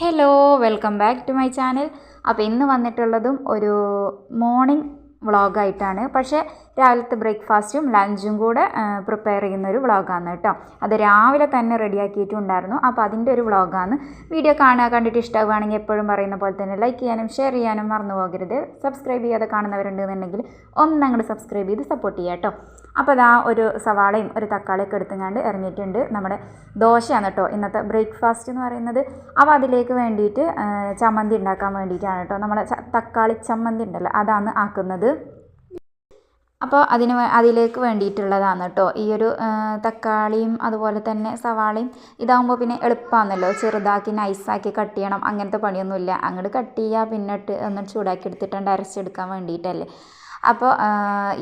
Hello welcome back to my channel. അപ്പോൾ ഇന്ന് വന്നിട്ടുള്ളതും ഒരു മോർണിംഗ് വ്ളോഗായിട്ടാണ്. പക്ഷേ രാവിലത്തെ ബ്രേക്ക്ഫാസ്റ്റും ലഞ്ചും കൂടെ പ്രിപ്പയർ ചെയ്യുന്നൊരു വ്ളോഗാണ് കേട്ടോ. അത് രാവിലെ തന്നെ റെഡിയാക്കിയിട്ടുണ്ടായിരുന്നു. അപ്പോൾ അതിൻ്റെ ഒരു വ്ളോഗാണ്. വീഡിയോ കണ്ടിട്ട് ഇഷ്ടമാവുകയാണെങ്കിൽ എപ്പോഴും പറയുന്ന പോലെ തന്നെ ലൈക്ക് ചെയ്യാനും ഷെയർ ചെയ്യാനും മറന്നു പോകരുത്. സബ്സ്ക്രൈബ് ചെയ്യാതെ കാണുന്നവരുണ്ടെന്നുണ്ടെങ്കിൽ ഒന്നങ്ങോട്ട് സബ്സ്ക്രൈബ് ചെയ്ത് സപ്പോർട്ട് ചെയ്യാം കേട്ടോ. അപ്പോൾ അതാ ഒരു സവാളയും ഒരു തക്കാളിയൊക്കെ എടുത്തുകൊണ്ട് ഇറങ്ങിയിട്ടുണ്ട്. നമ്മുടെ ദോശയാണ് കേട്ടോ ഇന്നത്തെ ബ്രേക്ക്ഫാസ്റ്റ് എന്ന് പറയുന്നത്. അപ്പോൾ അതിലേക്ക് വേണ്ടിയിട്ട് ചമ്മന്തി ഉണ്ടാക്കാൻ വേണ്ടിയിട്ടാണ് കേട്ടോ. നമ്മുടെ തക്കാളി ചമ്മന്തി ഉണ്ടല്ലോ അതാണ് ആക്കുന്നത്. അപ്പോൾ അതിലേക്ക് വേണ്ടിയിട്ടുള്ളതാണ് കേട്ടോ ഈ ഒരു തക്കാളിയും അതുപോലെ തന്നെ സവാളയും. ഇതാകുമ്പോൾ പിന്നെ എളുപ്പമാണല്ലോ, ചെറുതാക്കി നൈസാക്കി കട്ട് ചെയ്യണം അങ്ങനത്തെ പണിയൊന്നുമില്ല. അങ്ങോട്ട് കട്ട് ചെയ്യുക, പിന്നെ ഒന്ന് ചൂടാക്കി എടുത്തിട്ടുണ്ട് അരച്ചെടുക്കാൻ വേണ്ടിയിട്ടല്ലേ. അപ്പോൾ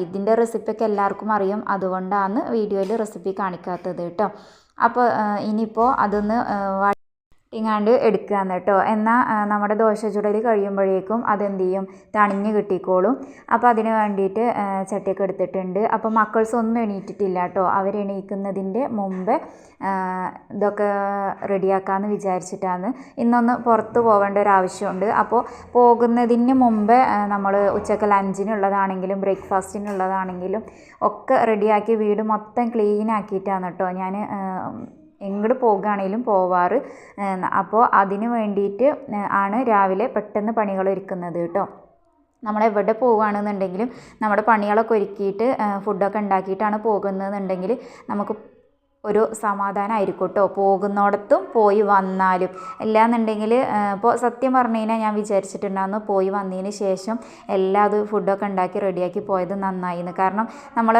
ഇതിൻ്റെ റെസിപ്പിയൊക്കെ എല്ലാവർക്കും അറിയും, അതുകൊണ്ടാണ് വീഡിയോയിൽ റെസിപ്പി കാണിക്കാത്തത് കേട്ടോ. അപ്പോൾ ഇനിയിപ്പോൾ അതൊന്ന് ഇങ്ങാണ്ട് എടുക്കുകയെന്ന് കേട്ടോ. എന്നാൽ നമ്മുടെ ദോശ ചുടൽ കഴിയുമ്പോഴേക്കും അതെന്ത് ചെയ്യും, തണിഞ്ഞ് കിട്ടിക്കോളും. അപ്പോൾ അതിന് വേണ്ടിയിട്ട് ചട്ടിയൊക്കെ എടുത്തിട്ടുണ്ട്. അപ്പോൾ മക്കൾസ് ഒന്നും എണീറ്റിട്ടില്ല കേട്ടോ. അവരെണീക്കുന്നതിൻ്റെ മുമ്പ് ഇതൊക്കെ റെഡിയാക്കാമെന്ന് വിചാരിച്ചിട്ടാണ്. ഇന്നൊന്ന് പുറത്ത് പോകേണ്ട ഒരു ആവശ്യമുണ്ട്. അപ്പോൾ പോകുന്നതിന് മുമ്പ് നമ്മൾ ഉച്ചക്ക് ലഞ്ചിനുള്ളതാണെങ്കിലും ബ്രേക്ക്ഫാസ്റ്റിനുള്ളതാണെങ്കിലും ഒക്കെ റെഡിയാക്കി വീട് മൊത്തം ക്ലീൻ ആക്കിയിട്ടാണ് കേട്ടോ ഞാൻ എങ്ങോട്ട് പോകുകയാണെങ്കിലും പോവാറ്. അപ്പോൾ അതിന് വേണ്ടിയിട്ട് ആണ് രാവിലെ പെട്ടെന്ന് പണികൾ ഒരുക്കുന്നത് കേട്ടോ. നമ്മളെവിടെ പോവുകയാണെന്നുണ്ടെങ്കിലും നമ്മുടെ പണികളൊക്കെ ഒരുക്കിയിട്ട് ഫുഡൊക്കെ ഉണ്ടാക്കിയിട്ടാണ് പോകുന്നതെന്നുണ്ടെങ്കിൽ നമുക്ക് ഒരു സമാധാനമായിരിക്കും കേട്ടോ, പോകുന്നിടത്തും പോയി വന്നാലും. അല്ലാന്നുണ്ടെങ്കിൽ ഇപ്പോൾ സത്യം പറഞ്ഞു കഴിഞ്ഞാൽ ഞാൻ വിചാരിച്ചിട്ടുണ്ടായിരുന്നു പോയി വന്നതിന് ശേഷം അത് ഫുഡൊക്കെ ഉണ്ടാക്കി റെഡിയാക്കി പോയത് നന്നായിന്ന്. കാരണം നമ്മൾ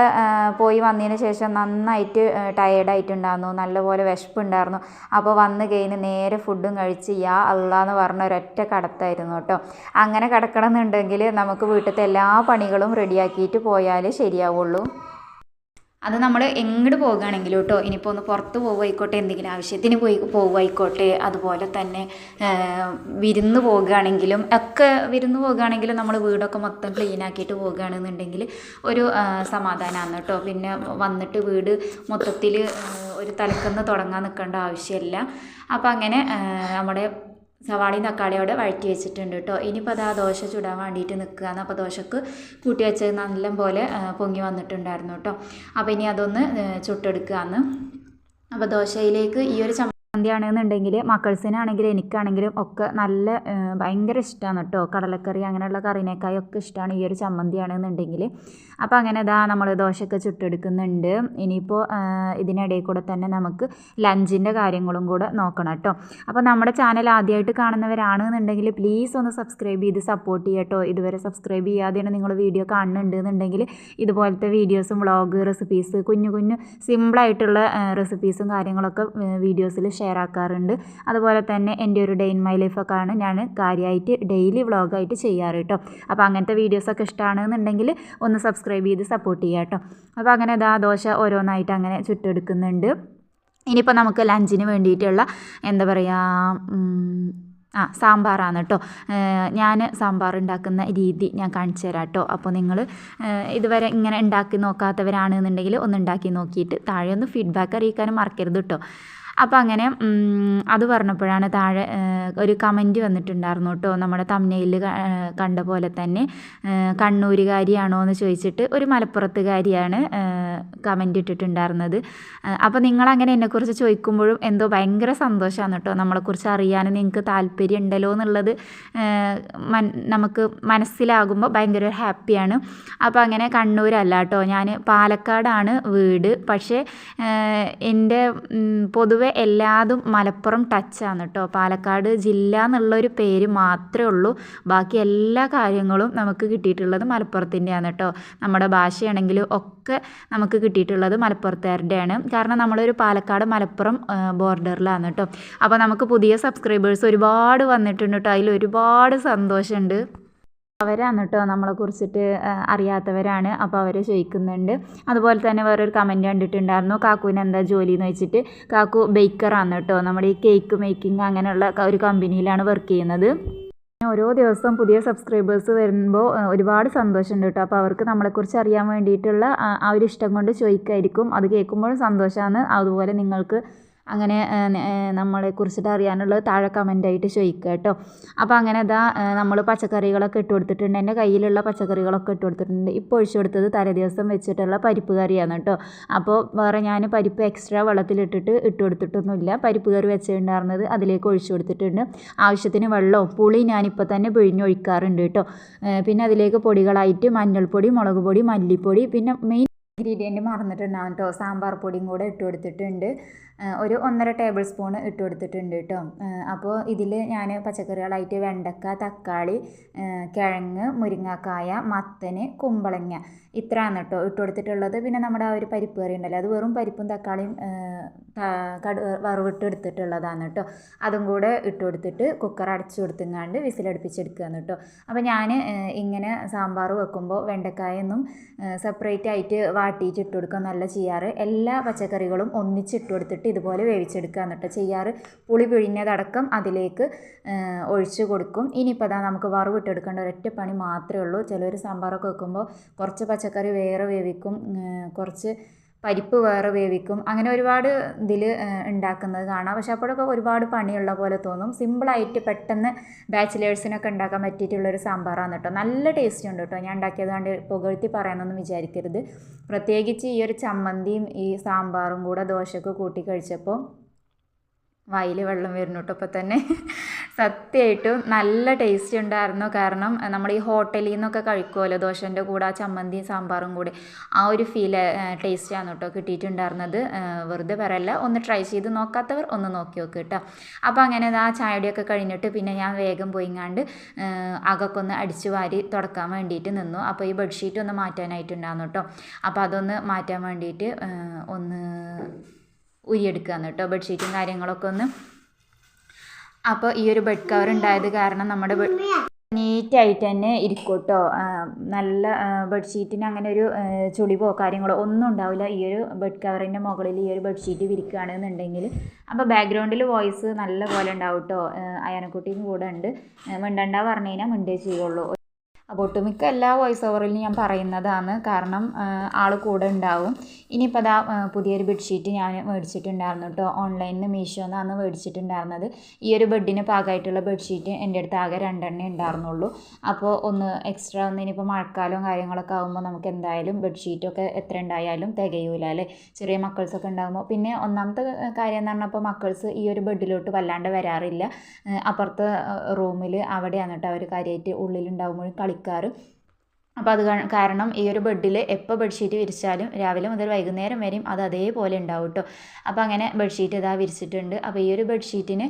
പോയി വന്നതിന് ശേഷം നന്നായിട്ട് ടയേർഡായിട്ടുണ്ടായിരുന്നു, നല്ലപോലെ വിശപ്പുണ്ടായിരുന്നു. അപ്പോൾ വന്ന് കഴിഞ്ഞ് നേരെ ഫുഡും കഴിച്ച് യാ അല്ലാന്ന് പറഞ്ഞ ഒരൊറ്റ കടത്തായിരുന്നു കേട്ടോ. അങ്ങനെ കിടക്കണമെന്നുണ്ടെങ്കിൽ നമുക്ക് വീട്ടിലത്തെ എല്ലാ പണികളും റെഡിയാക്കിയിട്ട് പോയാലേ ശരിയാവുള്ളൂ. അത് നമ്മൾ എങ്ങോട്ട് പോകുകയാണെങ്കിലും കേട്ടോ, ഇനിയിപ്പോൾ ഒന്ന് പുറത്ത് പോകുമായിക്കോട്ടെ, എന്തെങ്കിലും ആവശ്യത്തിന് പോകുമായിക്കോട്ടെ, അതുപോലെ തന്നെ വിരുന്ന് പോകുകയാണെങ്കിലും നമ്മൾ വീടൊക്കെ മൊത്തം ക്ലീൻ ആക്കിയിട്ട് പോകുകയാണെന്നുണ്ടെങ്കിൽ ഒരു സമാധാനമാണ് കേട്ടോ. പിന്നെ വന്നിട്ട് വീട് മൊത്തത്തിൽ ഒരു തലക്കന്ന് തുടങ്ങാൻ നിൽക്കേണ്ട ആവശ്യമില്ല. അപ്പോൾ അങ്ങനെ നമ്മുടെ സവാളയും തക്കാളിയോടെ വഴറ്റി വെച്ചിട്ടുണ്ട് കേട്ടോ. ഇനിയിപ്പോൾ അത് ആ ദോശ ചുടാൻ വേണ്ടിയിട്ട് നിൽക്കുകയാണ്. അപ്പോൾ ദോശക്ക് കൂട്ടി വെച്ചത് നല്ല പോലെ പൊങ്ങി വന്നിട്ടുണ്ടായിരുന്നു കേട്ടോ. അപ്പോൾ ഇനി അതൊന്ന് ചുട്ടെടുക്കുകയാണ്. അപ്പോൾ ദോശയിലേക്ക് ഈ ഒരു ചമ്മന്തിയാണെന്നുണ്ടെങ്കിൽ മക്കൾസിനാണെങ്കിലും എനിക്കാണെങ്കിലും ഒക്കെ നല്ല ഭയങ്കര ഇഷ്ടമാണ് കേട്ടോ. കടലക്കറി അങ്ങനെയുള്ള കറിനേക്കായും ഒക്കെ ഇഷ്ടമാണ് ഈ ഒരു ചമ്മന്തിയാണെന്നുണ്ടെങ്കിൽ. അപ്പോൾ അങ്ങനെ ഇതാ നമ്മൾ ദോശയൊക്കെ ചുട്ടെടുക്കുന്നുണ്ട്. ഇനിയിപ്പോൾ ഇതിനിടയിൽ കൂടെ തന്നെ നമുക്ക് ലഞ്ചിൻ്റെ കാര്യങ്ങളും കൂടെ നോക്കണം കേട്ടോ. അപ്പോൾ നമ്മുടെ ചാനൽ ആദ്യമായിട്ട് കാണുന്നവരാണെന്നുണ്ടെങ്കിൽ പ്ലീസ് ഒന്ന് സബ്സ്ക്രൈബ് ചെയ്ത് സപ്പോർട്ട് ചെയ്യുക കേട്ടോ. ഇതുവരെ സബ്സ്ക്രൈബ് ചെയ്യാതെയാണ് നിങ്ങൾ വീഡിയോ കാണുന്നുണ്ടെന്നുണ്ടെങ്കിൽ ഇതുപോലത്തെ വീഡിയോസും വ്ളോഗ് റെസിപ്പീസ് കുഞ്ഞു സിമ്പിളായിട്ടുള്ള റെസിപ്പീസും കാര്യങ്ങളൊക്കെ വീഡിയോസിൽ ഷെയർ ആക്കാറുണ്ട്. അതുപോലെ തന്നെ എൻ്റെ ഒരു ഡേ ഇൻ മൈ ലൈഫൊക്കെ ആണ് ഞാൻ കാര്യമായിട്ട് ഡെയിലി വ്ളോഗായിട്ട് ചെയ്യാറ് കേട്ടോ. അപ്പോൾ അങ്ങനത്തെ വീഡിയോസൊക്കെ ഇഷ്ടമാണെന്നുണ്ടെങ്കിൽ ഒന്ന് സബ്സ്ക്രൈബ് ചെയ്ത് സപ്പോർട്ട് ചെയ്യാം കേട്ടോ. അപ്പോൾ അങ്ങനെ ദോശ ഓരോന്നായിട്ട് അങ്ങനെ ചുട്ടെടുക്കുന്നുണ്ട്. ഇനിയിപ്പോൾ നമുക്ക് ലഞ്ചിന് വേണ്ടിയിട്ടുള്ള എന്താ പറയുക സാമ്പാറാണ് കേട്ടോ. ഞാൻ സാമ്പാർ ഉണ്ടാക്കുന്ന രീതി ഞാൻ കാണിച്ചു തരാം കേട്ടോ. അപ്പോൾ നിങ്ങൾ ഇതുവരെ ഇങ്ങനെ ഉണ്ടാക്കി നോക്കാത്തവരാണെന്നുണ്ടെങ്കിൽ ഒന്ന് ഉണ്ടാക്കി നോക്കിയിട്ട് താഴെ ഒന്ന് ഫീഡ്ബാക്ക് അറിയിക്കാനും മറക്കരുത് കേട്ടോ. അപ്പോൾ അങ്ങനെ അത് പറഞ്ഞപ്പോഴാണ് താഴെ ഒരു കമൻറ്റ് വന്നിട്ടുണ്ടായിരുന്നു കേട്ടോ. നമ്മുടെ തംബ്നെയിലിൽ കണ്ട പോലെ തന്നെ കണ്ണൂരുകാരിയാണോ എന്ന് ചോദിച്ചിട്ട് ഒരു മലപ്പുറത്തുകാരിയാണ് കമൻറ്റ് ഇട്ടിട്ടുണ്ടായിരുന്നത്. അപ്പോൾ നിങ്ങളങ്ങനെ എന്നെക്കുറിച്ച് ചോദിക്കുമ്പോഴും എന്തോ ഭയങ്കര സന്തോഷമാണ് കേട്ടോ. നമ്മളെക്കുറിച്ച് അറിയാനും നിങ്ങൾക്ക് താല്പര്യം ഉണ്ടല്ലോ എന്നുള്ളത് നമുക്ക് മനസ്സിലാകുമ്പോൾ ഭയങ്കര ഹാപ്പിയാണ്. അപ്പോൾ അങ്ങനെ കണ്ണൂരല്ല കേട്ടോ, ഞാൻ പാലക്കാടാണ് വീട്. പക്ഷേ എൻ്റെ പൊതുവെ എല്ലാതും മലപ്പുറം ടച്ചാണ് കേട്ടോ. പാലക്കാട് ജില്ല എന്നുള്ളൊരു പേര് മാത്രമേ ഉള്ളൂ. ബാക്കി എല്ലാ കാര്യങ്ങളും നമുക്ക് കിട്ടിയിട്ടുള്ളത് മലപ്പുറത്തിൻ്റെയാണ് കേട്ടോ. നമ്മുടെ ഭാഷയാണെങ്കിലും ഒക്കെ നമുക്ക് കിട്ടിയിട്ടുള്ളത് മലപ്പുറത്തുകാരുടെയാണ്. കാരണം നമ്മളൊരു പാലക്കാട് മലപ്പുറം ബോർഡറിലാണ് കേട്ടോ. അപ്പോൾ നമുക്ക് പുതിയ സബ്സ്ക്രൈബേഴ്സ് ഒരുപാട് വന്നിട്ടുണ്ട് കേട്ടോ. അതിൽ ഒരുപാട് സന്തോഷമുണ്ട്. അവരാണ് കേട്ടോ നമ്മളെക്കുറിച്ചിട്ട് അറിയാത്തവരാണ്. അപ്പോൾ അവർ ചോദിക്കുന്നുണ്ട്. അതുപോലെ തന്നെ വേറൊരു കമൻറ്റ് കണ്ടിട്ടുണ്ടായിരുന്നു, കാക്കുവിന് എന്താ ജോലി എന്ന് വെച്ചിട്ട്. കാക്കു ബേക്കറാണ് കേട്ടോ. നമ്മുടെ ഈ കേക്ക് മേക്കിംഗ് അങ്ങനെയുള്ള ഒരു കമ്പനിയിലാണ് വർക്ക് ചെയ്യുന്നത്. ഓരോ ദിവസവും പുതിയ സബ്സ്ക്രൈബേഴ്സ് വരുമ്പോൾ ഒരുപാട് സന്തോഷമുണ്ട് കേട്ടോ. അപ്പോൾ അവർക്ക് നമ്മളെക്കുറിച്ച് അറിയാൻ വേണ്ടിയിട്ടുള്ള ആ ഒരു ഇഷ്ടം കൊണ്ട് ചോദിക്കുമായിരിക്കും. അത് കേൾക്കുമ്പോഴും സന്തോഷമാണ്. അതുപോലെ നിങ്ങൾക്ക് അങ്ങനെ നമ്മളെ കുറിച്ചിട്ട് അറിയാനുള്ളത് താഴെ കമൻ്റായിട്ട് ചോദിക്കുക കേട്ടോ. അപ്പോൾ അങ്ങനെ ഇതാ നമ്മൾ പച്ചക്കറികളൊക്കെ ഇട്ട് കൊടുത്തിട്ടുണ്ട്. എൻ്റെ കയ്യിലുള്ള പച്ചക്കറികളൊക്കെ ഇട്ട് കൊടുത്തിട്ടുണ്ട്. ഇപ്പോൾ ഒഴിച്ചു കൊടുത്തത് തലേദിവസം വെച്ചിട്ടുള്ള പരിപ്പ് കറിയാണ് കേട്ടോ. അപ്പോൾ വേറെ ഞാൻ പരിപ്പ് എക്സ്ട്രാ വെള്ളത്തിലിട്ടിട്ട് ഇട്ട് കൊടുത്തിട്ടൊന്നുമില്ല. പരിപ്പ് കറി വെച്ചിട്ടുണ്ടായിരുന്നത് അതിലേക്ക് ഒഴിച്ചു കൊടുത്തിട്ടുണ്ട്. ആവശ്യത്തിന് വെള്ളവും പുളി ഞാനിപ്പോൾ തന്നെ പിഴിഞ്ഞൊഴിക്കാറുണ്ട് കേട്ടോ. പിന്നെ അതിലേക്ക് പൊടികളായിട്ട് മഞ്ഞൾപ്പൊടി, മുളക് പൊടി, മല്ലിപ്പൊടി, പിന്നെ മെയിൻ ഇൻഗ്രീഡിയൻറ്റ് മറന്നിട്ടുണ്ടാകും കേട്ടോ, സാമ്പാർ പൊടിയും കൂടെ ഇട്ട് കൊടുത്തിട്ടുണ്ട്. ഒരു 1.5 ടേബിൾ സ്പൂൺ ഇട്ട് കൊടുത്തിട്ടുണ്ട് കേട്ടോ. അപ്പോൾ ഇതിൽ ഞാൻ പച്ചക്കറികളായിട്ട് വെണ്ടക്ക, തക്കാളി, കിഴങ്ങ്, മുരിങ്ങക്കായ, മത്തന്, കുമ്പളങ്ങ ഇത്രയാണ് കേട്ടോ ഇട്ട് കൊടുത്തിട്ടുള്ളത്. പിന്നെ നമ്മുടെ ആ ഒരു പരിപ്പ് കറി ഉണ്ടല്ലോ, അത് വെറും പരിപ്പും തക്കാളിയും വറവിട്ട് എടുത്തിട്ടുള്ളതാണ് കേട്ടോ. അതും കൂടെ ഇട്ട് കൊടുത്തിട്ട് കുക്കർ അടച്ചു കൊടുത്തുങ്ങാണ്ട് വിസിലടുപ്പിച്ചെടുക്കുകയാണ് കേട്ടോ. അപ്പോൾ ഞാൻ ഇങ്ങനെ സാമ്പാർ വെക്കുമ്പോൾ വെണ്ടക്കായൊന്നും സെപ്പറേറ്റ് ആയിട്ട് വാട്ടിയിട്ട് ഇട്ട് കൊടുക്കുക നല്ല ചെയ്യാറ്. എല്ലാ പച്ചക്കറികളും ഒന്നിച്ചിട്ട് കൊടുത്തിട്ട് ഇതുപോലെ വേവിച്ചെടുക്കുക എന്നിട്ട് ചെയ്യാറ്. പുളി പിഴിഞ്ഞതടക്കം അതിലേക്ക് ഒഴിച്ച് കൊടുക്കും. ഇനിയിപ്പോൾ അതാ നമുക്ക് വറവിട്ടെടുക്കേണ്ട ഒരൊറ്റ പണി മാത്രമേ ഉള്ളൂ. ചിലർ സാമ്പാറൊക്കെ വെക്കുമ്പോൾ കുറച്ച് പച്ചക്കറി വേറെ വേവിക്കും, കുറച്ച് പരിപ്പ് വേറെ വേവിക്കും, അങ്ങനെ ഒരുപാട് ഇതിൽ ഉണ്ടാക്കുന്നത് കാണാം. പക്ഷെ അപ്പോഴൊക്കെ ഒരുപാട് പണിയുള്ള പോലെ തോന്നും. സിമ്പിളായിട്ട് പെട്ടെന്ന് ബാച്ചിലേഴ്സിനൊക്കെ ഉണ്ടാക്കാൻ പറ്റിയിട്ടുള്ളൊരു സാമ്പാറാണ് കേട്ടോ. നല്ല ടേസ്റ്റ് ഉണ്ട് കേട്ടോ. ഞാൻ ഉണ്ടാക്കിയത് കൊണ്ട് പുകഴ്ത്തി പറയാനൊന്നും വിചാരിക്കരുത്. പ്രത്യേകിച്ച് ഈ ഒരു ചമ്മന്തിയും ഈ സാമ്പാറും കൂടെ ദോശക്ക് കൂട്ടി കഴിച്ചപ്പോൾ വായിൽ വെള്ളം വരുന്നു കേട്ടോ. അപ്പോൾ തന്നെ സത്യമായിട്ടും നല്ല ടേസ്റ്റ് ഉണ്ടായിരുന്നു. കാരണം നമ്മൾ ഈ ഹോട്ടലിൽ നിന്നൊക്കെ കഴിക്കുമല്ലോ ദോശൻ്റെ കൂടെ ആ ചമ്മന്തിയും സാമ്പാറും കൂടി, ആ ഒരു ടേസ്റ്റാണ് കേട്ടോ കിട്ടിയിട്ടുണ്ടായിരുന്നത്. വെറുതെ പറയല്ല, ഒന്ന് ട്രൈ ചെയ്ത് നോക്കാത്തവർ ഒന്ന് നോക്കി നോക്കുക കേട്ടോ. അപ്പോൾ അങ്ങനെ ആ ചായയുടെയൊക്കെ കഴിഞ്ഞിട്ട് പിന്നെ ഞാൻ വേഗം പോയിങ്ങാണ്ട് അകൊക്കെ ഒന്ന് അടിച്ചു വാരി തുടക്കാൻ വേണ്ടിയിട്ട് നിന്നു. അപ്പോൾ ഈ ബെഡ്ഷീറ്റ് ഒന്ന് മാറ്റാനായിട്ടുണ്ടായിരുന്നു കേട്ടോ. അപ്പോൾ അതൊന്ന് മാറ്റാൻ വേണ്ടിയിട്ട് ഒന്ന് ഉരിയെടുക്കുകയാണ് കേട്ടോ, ബെഡ്ഷീറ്റും കാര്യങ്ങളൊക്കെ ഒന്ന്. അപ്പോൾ ഈ ഒരു ബെഡ് കവർ ഉണ്ടായത് കാരണം നമ്മുടെ നീറ്റായിട്ട് തന്നെ ഇരിക്കും കേട്ടോ. നല്ല ബെഡ്ഷീറ്റിന് അങ്ങനെ ഒരു ചുളിവോ കാര്യങ്ങളോ ഒന്നും ഉണ്ടാവില്ല ഈ ഒരു ബെഡ് കവറിൻ്റെ മുകളിൽ ഈ ഒരു ബെഡ്ഷീറ്റ് വിരിക്കുകയാണെന്നുണ്ടെങ്കിൽ. അപ്പോൾ ബാക്ക്ഗ്രൗണ്ടിൽ വോയിസ് നല്ല പോലെ ഉണ്ടാവും കേട്ടോ. അയാനക്കുട്ടിയും കൂടെ ഉണ്ട്, മിണ്ടണ്ട പറഞ്ഞു കഴിഞ്ഞാൽ മിണ്ടേ ചെയ്യുള്ളൂ. അപ്പോൾ ഒട്ടുമിക്ക എല്ലാ വോയിസ് ഓവറിലും ഞാൻ പറയുന്നതാണ്, കാരണം ആൾ കൂടെ ഉണ്ടാവും. ഇനിയിപ്പോൾ അതാ പുതിയൊരു ബെഡ്ഷീറ്റ് ഞാൻ മേടിച്ചിട്ടുണ്ടായിരുന്നു കേട്ടോ. ഓൺലൈനിൽ നിന്ന് മീഷോന്നാണ് മേടിച്ചിട്ടുണ്ടായിരുന്നത്. ഈ ഒരു ബെഡിന് പാകമായിട്ടുള്ള ബെഡ്ഷീറ്റ് എൻ്റെ അടുത്ത് ആകെ 2 എണ്ണേ ഉണ്ടായിരുന്നുള്ളൂ. അപ്പോൾ ഒന്ന് എക്സ്ട്രാ ഒന്ന് ഇനിയിപ്പോൾ മഴക്കാലവും കാര്യങ്ങളൊക്കെ ആകുമ്പോൾ നമുക്ക് എന്തായാലും ബെഡ്ഷീറ്റൊക്കെ എത്ര ഉണ്ടായാലും തികയൂല അല്ലേ, ചെറിയ മക്കൾസൊക്കെ ഉണ്ടാകുമ്പോൾ. പിന്നെ ഒന്നാമത്തെ കാര്യം എന്ന് പറഞ്ഞപ്പോൾ മക്കൾസ് ഈ ഒരു ബെഡിലോട്ട് വല്ലാണ്ട് വരാറില്ല. അപ്പുറത്തെ റൂമിൽ അവിടെയാണ് കേട്ടോ അവർ കാര്യമായിട്ട് ഉള്ളിലുണ്ടാകുമ്പോഴും കളിക്കാറ്. അപ്പോൾ അത് കാരണം ഈ ഒരു ബെഡിൽ എപ്പോൾ ബെഡ്ഷീറ്റ് വിരിച്ചാലും രാവിലെ മുതൽ വൈകുന്നേരം വരെയും അത് അതേപോലെ ഉണ്ടാവും കേട്ടോ. അപ്പോൾ അങ്ങനെ ബെഡ്ഷീറ്റ് ഇതാ വിരിച്ചിട്ടുണ്ട്. അപ്പോൾ ഈ ഒരു ബെഡ്ഷീറ്റിന്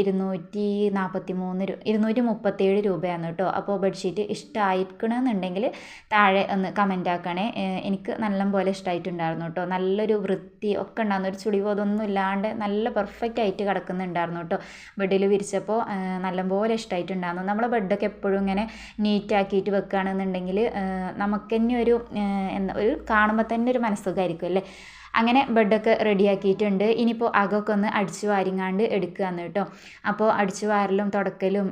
237 രൂപയാണ് കേട്ടോ. അപ്പോൾ ബെഡ്ഷീറ്റ് ഇഷ്ടമായിരിക്കണമെന്നുണ്ടെങ്കിൽ താഴെ ഒന്ന് കമൻ്റ് ആക്കണേ. എനിക്ക് നല്ലപോലെ ഇഷ്ടമായിട്ടുണ്ടായിരുന്നു കേട്ടോ. നല്ലൊരു വൃത്തി ഒക്കെ ഉണ്ടായിരുന്നു, ഒരു ചുളിവോതൊന്നും ഇല്ലാണ്ട് നല്ല പെർഫെക്റ്റ് ആയിട്ട് കിടക്കുന്നുണ്ടായിരുന്നു കേട്ടോ. ബെഡിൽ വിരിച്ചപ്പോൾ നല്ലപോലെ ഇഷ്ടമായിട്ടുണ്ടായിരുന്നു. നമ്മളെ ബെഡൊക്കെ എപ്പോഴും ഇങ്ങനെ നീറ്റാക്കിയിട്ട് വെക്കുകയാണെന്നുണ്ടെങ്കിൽ നമുക്ക് തന്നെ ഒരു കാണുമ്പോൾ തന്നെ ഒരു മനസ്സുഖമായിരിക്കും അല്ലേ. അങ്ങനെ ബെഡൊക്കെ റെഡിയാക്കിയിട്ടുണ്ട്. ഇനിയിപ്പോൾ അകമൊക്കെ ഒന്ന് അടിച്ചു വാരിങ്ങാണ്ട് എടുക്കുകയാണ് കേട്ടോ. അപ്പോൾ അടിച്ചു വാരലും തുടക്കലും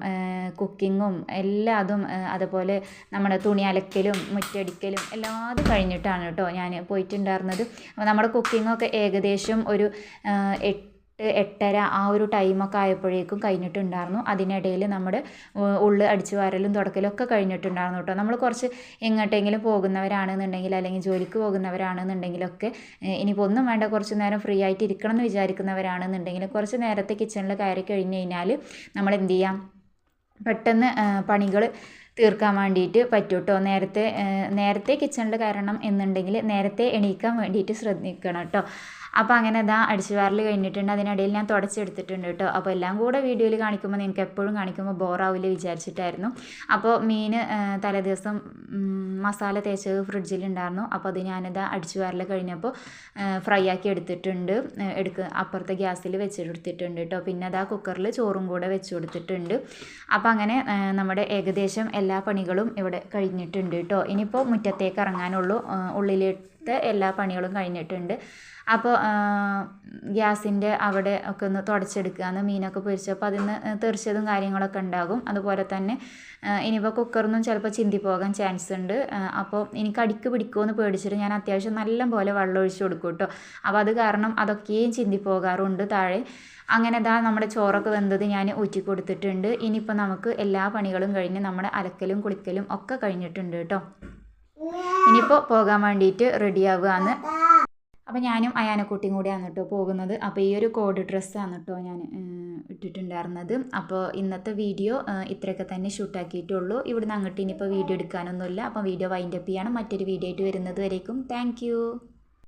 കുക്കിങ്ങും എല്ലാതും, അതുപോലെ നമ്മുടെ തുണി അലക്കലും മുറ്റടിക്കലും എല്ലാതും കഴിഞ്ഞിട്ടാണ് കേട്ടോ ഞാൻ പോയിട്ടുണ്ടായിരുന്നത്. അപ്പോൾ നമ്മുടെ കുക്കിങ്ങൊക്കെ ഏകദേശം ഒരു 8-8:30 ആ ഒരു ടൈമൊക്കെ ആയപ്പോഴേക്കും കഴിഞ്ഞിട്ടുണ്ടായിരുന്നു. അതിനിടയിൽ നമ്മുടെ ഉള്ളു അടിച്ചു വാരലും തുടക്കലും ഒക്കെ കഴിഞ്ഞിട്ടുണ്ടായിരുന്നു കേട്ടോ. നമ്മൾ കുറച്ച് എങ്ങോട്ടെങ്കിലും പോകുന്നവരാണെന്നുണ്ടെങ്കിൽ അല്ലെങ്കിൽ ജോലിക്ക് പോകുന്നവരാണെന്നുണ്ടെങ്കിലൊക്കെ ഇനിയിപ്പോൾ ഒന്നും വേണ്ട കുറച്ച് നേരം ഫ്രീ ആയിട്ട് ഇരിക്കണം എന്ന് വിചാരിക്കുന്നവരാണെന്നുണ്ടെങ്കിൽ കുറച്ച് നേരത്തെ കിച്ചണിൽ കയറി കഴിഞ്ഞ് കഴിഞ്ഞാൽ നമ്മൾ എന്ത് ചെയ്യാം, പെട്ടെന്ന് പണികൾ തീർക്കാൻ വേണ്ടിയിട്ട് പറ്റും കേട്ടോ. നേരത്തെ കിച്ചണിൽ കയറണം എന്നുണ്ടെങ്കിൽ നേരത്തെ എണീക്കാൻ വേണ്ടിയിട്ട് ശ്രദ്ധിക്കണം കേട്ടോ. അപ്പോൾ അങ്ങനെ ഇതാ അടിച്ചു വാരൽ കഴിഞ്ഞിട്ടുണ്ട്. അതിനിടയിൽ ഞാൻ തുടച്ചെടുത്തിട്ടുണ്ട് കേട്ടോ. അപ്പോൾ എല്ലാം കൂടെ വീഡിയോയിൽ കാണിക്കുമ്പോൾ നിങ്ങൾക്ക് എപ്പോഴും കാണിക്കുമ്പോൾ ബോറാവില്ല വിചാരിച്ചിട്ടായിരുന്നു. അപ്പോൾ മീൻ തലേദിവസം മസാല തേച്ചത് ഫ്രിഡ്ജിലുണ്ടായിരുന്നു. അപ്പോൾ അത് ഞാനിതാ അടിച്ചു വാരൽ കഴിഞ്ഞപ്പോൾ ഫ്രൈ ആക്കി എടുത്തിട്ടുണ്ട്. അപ്പുറത്തെ ഗ്യാസിൽ വെച്ചെടുത്തിട്ടുണ്ട് കേട്ടോ. പിന്നെ അതാ കുക്കറിൽ ചോറും കൂടെ വെച്ച് കൊടുത്തിട്ടുണ്ട്. അപ്പോൾ അങ്ങനെ നമ്മുടെ ഏകദേശം എല്ലാ പണികളും ഇവിടെ കഴിഞ്ഞിട്ടുണ്ട് കേട്ടോ. ഇനിയിപ്പോൾ മുറ്റത്തേക്ക് ഇറങ്ങാനുള്ളൂ. ഉള്ളിൽ രാവിലത്തെ എല്ലാ പണികളും കഴിഞ്ഞിട്ടുണ്ട്. അപ്പോൾ ഗ്യാസിൻ്റെ അവിടെ ഒക്കെ ഒന്ന് തുടച്ചെടുക്കുകയാണ്. മീനൊക്കെ പൊരിച്ചപ്പോൾ അതിൽ നിന്ന് തെറിച്ചതും കാര്യങ്ങളൊക്കെ ഉണ്ടാകും. അതുപോലെ തന്നെ ഇനിയിപ്പോൾ കുക്കറൊന്നും ചിലപ്പോൾ ചിന്തി പോകാൻ ചാൻസ് ഉണ്ട്. അപ്പോൾ എനിക്ക് അടിക്ക് പിടിക്കുമെന്ന് പേടിച്ചിട്ട് ഞാൻ അത്യാവശ്യം നല്ല പോലെ വെള്ളം ഒഴിച്ച് കൊടുക്കും കേട്ടോ. അപ്പോൾ അത് കാരണം അതൊക്കെയും ചിന്തി പോകാറുണ്ട് താഴെ. അങ്ങനെ നമ്മുടെ ചോറൊക്കെ വെന്തത് ഞാൻ ഊറ്റി കൊടുത്തിട്ടുണ്ട്. ഇനിയിപ്പോൾ നമുക്ക് എല്ലാ പണികളും കഴിഞ്ഞ് നമ്മുടെ അലക്കലും കുളിക്കലും ഒക്കെ കഴിഞ്ഞിട്ടുണ്ട് കേട്ടോ. ഇനിയിപ്പോൾ പോകാൻ വേണ്ടിയിട്ട് റെഡിയാവുകയാണ്. അപ്പോൾ ഞാനും അയാനക്കുട്ടിയും കൂടിയാണ് കേട്ടോ പോകുന്നത്. അപ്പോൾ ഈ ഒരു കോഡ് ഡ്രസ്സാണ് കേട്ടോ ഞാൻ ഇട്ടിട്ടുണ്ടായിരുന്നത്. അപ്പോൾ ഇന്നത്തെ വീഡിയോ ഇത്രയൊക്കെ തന്നെ ഷൂട്ടാക്കിയിട്ടുള്ളൂ. ഇവിടുന്ന് അങ്ങോട്ട് ഇനിയിപ്പോൾ വീഡിയോ എടുക്കാനൊന്നുമില്ല. അപ്പോൾ വീഡിയോ വൈൻഡപ്പ് ചെയ്യണം. മറ്റൊരു വീഡിയോ ആയിട്ട് വരുന്നത് വരേക്കും താങ്ക്